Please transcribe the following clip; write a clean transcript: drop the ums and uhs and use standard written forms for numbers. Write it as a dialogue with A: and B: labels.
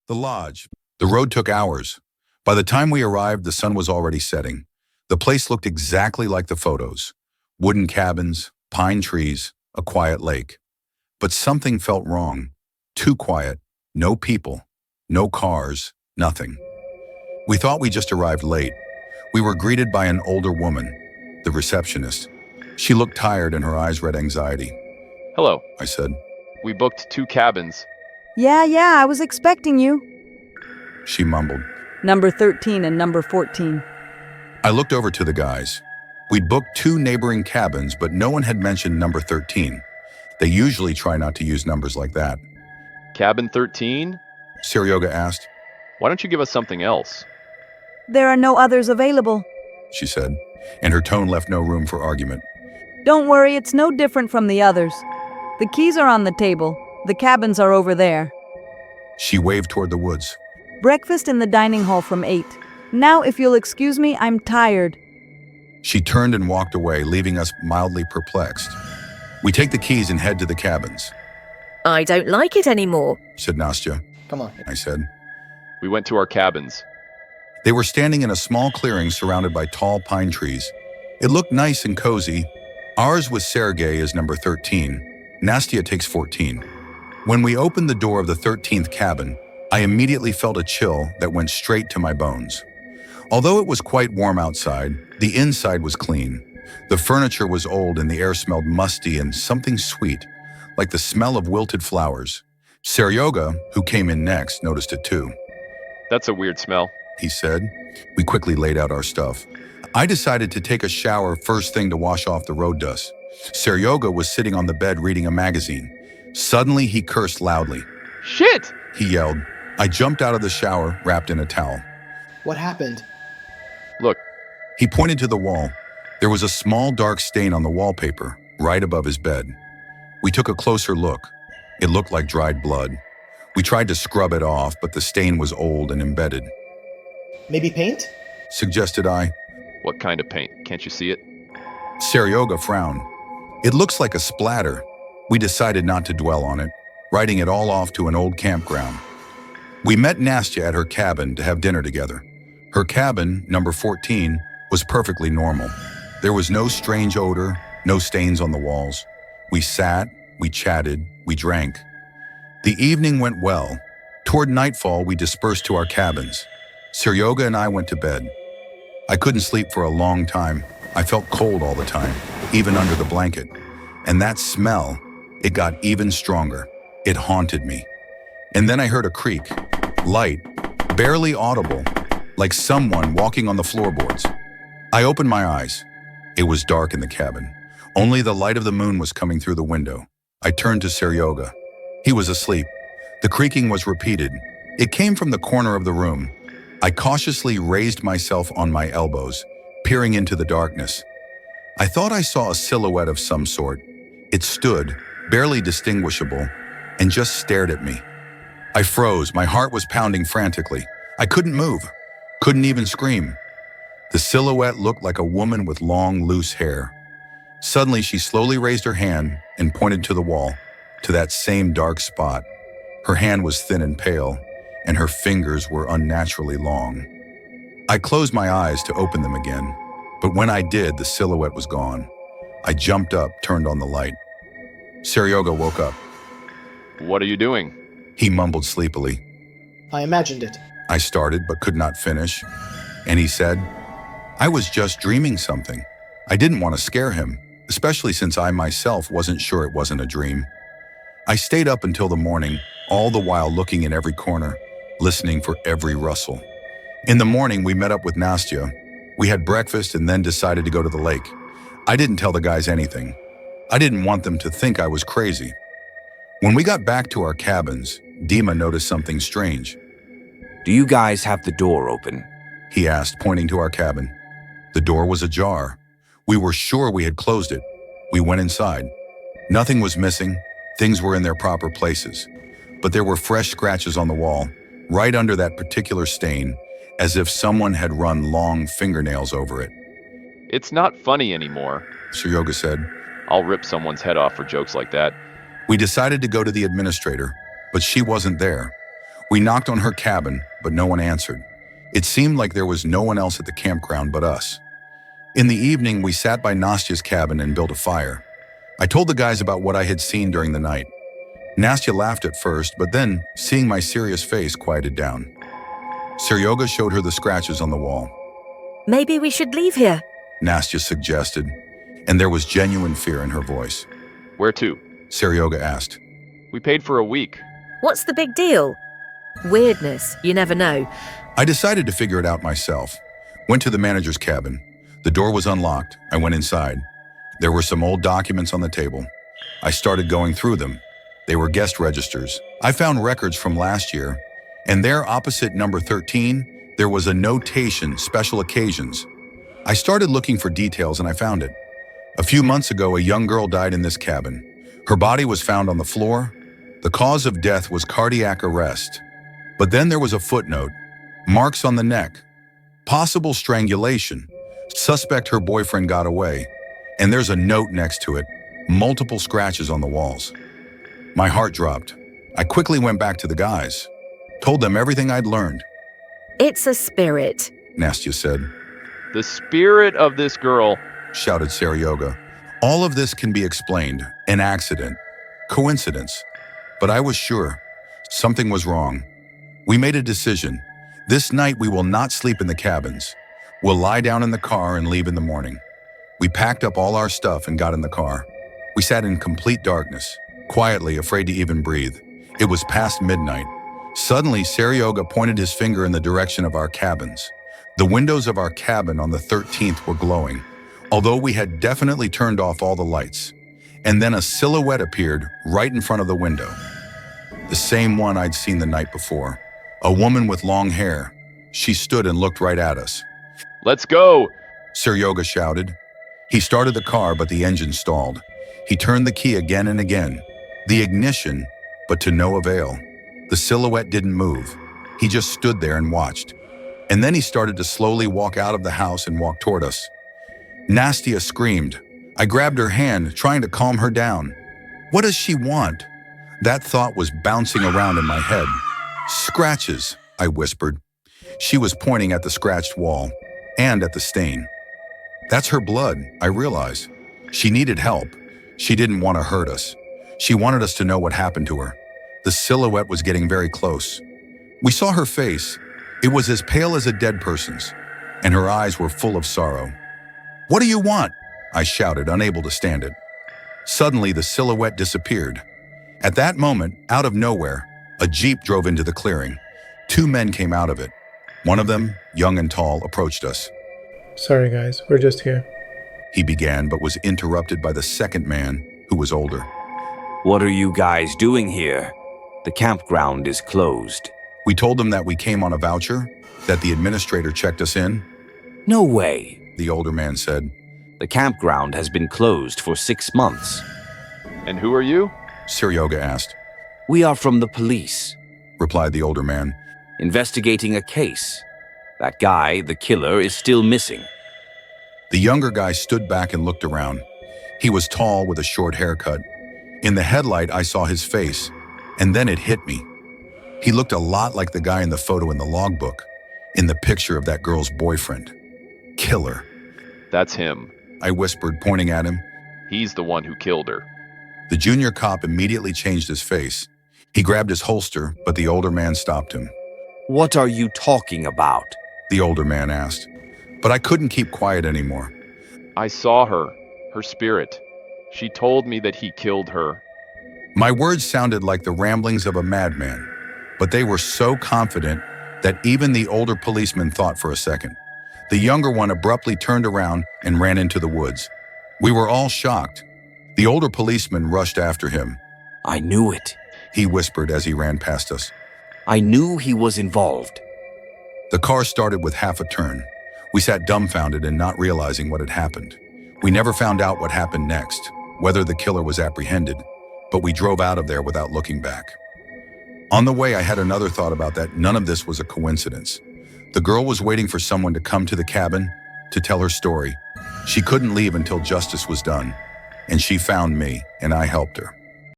A: The lodge. The road took hours. By the time we arrived, the sun was already setting. The place looked exactly like the photos. Wooden cabins, pine trees, a quiet lake. But something felt wrong. Too quiet. No people. No cars. Nothing. We thought we just arrived late. We were greeted by an older woman, the receptionist. She looked tired and her eyes read anxiety.
B: Hello.
A: I said.
B: We booked 2 cabins.
C: Yeah, I was expecting you.
A: She mumbled.
C: Number 13 and number 14.
A: I looked over to the guys. We'd booked 2 neighboring cabins, but no one had mentioned number 13. They usually try not to use numbers like that.
B: Cabin 13?
A: Seryoga asked.
B: Why don't you give us something else?
C: There are no others available.
A: She said, and her tone left no room for argument.
C: Don't worry, it's no different from the others. The keys are on the table. The cabins are over there.
A: She waved toward the woods.
C: Breakfast in the dining hall from 8. Now, if you'll excuse me, I'm tired.
A: She turned and walked away, leaving us mildly perplexed. We take the keys and head to the cabins.
D: I don't like it anymore,
A: Said Nastya.
E: Come on.
A: I said.
B: We went to our cabins.
A: They were standing in a small clearing surrounded by tall pine trees. It looked nice and cozy. Ours was Sergei as number 13. Nastya takes 14. When we opened the door of the 13th cabin, I immediately felt a chill that went straight to my bones. Although it was quite warm outside, the inside was clean. The furniture was old and the air smelled musty and something sweet, like the smell of wilted flowers. Seryoga, who came in next, noticed it too.
B: That's a weird smell.
A: He said. We quickly laid out our stuff. I decided to take a shower first thing to wash off the road dust. Seryoga was sitting on the bed reading a magazine. Suddenly, he cursed loudly.
B: Shit!
A: He yelled. I jumped out of the shower, wrapped in a towel.
E: What happened?
B: Look,
A: He pointed to the wall. There was a small dark stain on the wallpaper, right above his bed. We took a closer look. It looked like dried blood. We tried to scrub it off, but the stain was old and embedded.
E: Maybe paint?
A: Suggested I.
B: what kind of paint? Can't you see it?
A: Seryoga frowned. It looks like a splatter. We decided not to dwell on it, writing it all off to an old campground. We met Nastya at her cabin to have dinner together. Her cabin, number 14, was perfectly normal. There was no strange odor, no stains on the walls. We sat, we chatted, we drank. The evening went well. Toward nightfall, we dispersed to our cabins. Seryoga and I went to bed. I couldn't sleep for a long time. I felt cold all the time, even under the blanket. And that smell, it got even stronger. It haunted me. And then I heard a creak, light, barely audible, like someone walking on the floorboards. I opened my eyes. It was dark in the cabin. Only the light of the moon was coming through the window. I turned to Seryoga. He was asleep. The creaking was repeated. It came from the corner of the room. I cautiously raised myself on my elbows, peering into the darkness. I thought I saw a silhouette of some sort. It stood, barely distinguishable, and just stared at me. I froze. My heart was pounding frantically. I couldn't move, couldn't even scream. The silhouette looked like a woman with long, loose hair. Suddenly, she slowly raised her hand and pointed to the wall, to that same dark spot. Her hand was thin and pale, and her fingers were unnaturally long. I closed my eyes to open them again, but when I did, the silhouette was gone. I jumped up, turned on the light. Seryoga woke up.
B: What are you doing?
A: He mumbled sleepily.
E: I imagined it.
A: I started but could not finish, and he said, I was just dreaming something. I didn't want to scare him, especially since I myself wasn't sure it wasn't a dream. I stayed up until the morning, all the while looking in every corner, listening for every rustle. In the morning, we met up with Nastya. We had breakfast and then decided to go to the lake. I didn't tell the guys anything. I didn't want them to think I was crazy. When we got back to our cabins, Dima noticed something strange.
F: Do you guys have the door open?
A: He asked, pointing to our cabin. The door was ajar. We were sure we had closed it. We went inside. Nothing was missing. Things were in their proper places. But there were fresh scratches on the wall, right under that particular stain, as if someone had run long fingernails over it.
B: It's not funny anymore.
A: Seryoga said.
B: I'll rip someone's head off for jokes like that.
A: We decided to go to the administrator, but she wasn't there. We knocked on her cabin, but no one answered. It seemed like there was no one else at the campground but us. In the evening, we sat by Nastya's cabin and built a fire. I told the guys about what I had seen during the night. Nastya laughed at first, but then, seeing my serious face, quieted down. Seryoga showed her the scratches on the wall.
D: Maybe we should leave here.
A: Nastya suggested, and there was genuine fear in her voice.
B: Where to?
A: Seryoga asked.
B: We paid for a week.
D: What's the big deal? Weirdness, you never know.
A: I decided to figure it out myself. Went to the manager's cabin. The door was unlocked. I went inside. There were some old documents on the table. I started going through them. They were guest registers. I found records from last year, and there opposite number 13, there was a notation, special occasions. I started looking for details and I found it. A few months ago, a young girl died in this cabin. Her body was found on the floor. The cause of death was cardiac arrest. But then there was a footnote. Marks on the neck. Possible strangulation. Suspect her boyfriend got away. And there's a note next to it. Multiple scratches on the walls. My heart dropped. I quickly went back to the guys. Told them everything I'd learned.
D: It's a spirit.
A: Nastya said.
B: The spirit of this girl.
A: Shouted Seryoga. All of this can be explained. An accident. Coincidence. But I was sure. Something was wrong. We made a decision. This night we will not sleep in the cabins. We'll lie down in the car and leave in the morning. We packed up all our stuff and got in the car. We sat in complete darkness, quietly afraid to even breathe. It was past midnight. Suddenly, Seryoga pointed his finger in the direction of our cabins. The windows of our cabin on the 13th were glowing, although we had definitely turned off all the lights. And then a silhouette appeared right in front of the window. The same one I'd seen the night before. A woman with long hair. She stood and looked right at us.
B: Let's go!
A: Seryoga shouted. He started the car, but the engine stalled. He turned the key again and again. The ignition, but to no avail. The silhouette didn't move. He just stood there and watched. And then he started to slowly walk out of the house and walk toward us. Nastya screamed. I grabbed her hand, trying to calm her down. What does she want? That thought was bouncing around in my head. Scratches, I whispered. She was pointing at the scratched wall and at the stain. That's her blood, I realized. She needed help. She didn't want to hurt us. She wanted us to know what happened to her. The silhouette was getting very close. We saw her face. It was as pale as a dead person's, and her eyes were full of sorrow. What do you want? I shouted, unable to stand it. Suddenly, the silhouette disappeared. At that moment, out of nowhere, a jeep drove into the clearing. 2 men came out of it. One of them, young and tall, approached us.
G: Sorry guys, we're just here.
A: He began, but was interrupted by the second man, who was older.
F: What are you guys doing here? The campground is closed.
A: We told them that we came on a voucher, that the administrator checked us in.
F: No way.
A: The older man said.
F: The campground has been closed for 6 months.
B: And who are you?
A: Seryoga asked.
F: We are from the police,
A: Replied the older man.
F: investigating a case. That guy, the killer, is still missing.
A: The younger guy stood back and looked around. He was tall with a short haircut. In the headlight, I saw his face, and then it hit me. He looked a lot like the guy in the photo in the logbook, in the picture of that girl's boyfriend. Killer,
B: That's him.
A: I whispered, pointing at him.
B: He's the one who killed her.
A: The junior cop immediately changed his face. He grabbed his holster, but the older man stopped him.
F: What are you talking about?
A: The older man asked. But I couldn't keep quiet anymore.
B: I saw her. Her spirit. She told me that he killed her.
A: My words sounded like the ramblings of a madman, but they were so confident that even the older policeman thought for a second. The younger one abruptly turned around and ran into the woods. We were all shocked. The older policeman rushed after him.
F: I knew it.
A: He whispered as he ran past us.
F: I knew he was involved.
A: The car started with half a turn. We sat dumbfounded and not realizing what had happened. We never found out what happened next, whether the killer was apprehended, but we drove out of there without looking back. On the way, I had another thought about that. None of this was a coincidence. The girl was waiting for someone to come to the cabin to tell her story. She couldn't leave until justice was done, and she found me, and I helped her.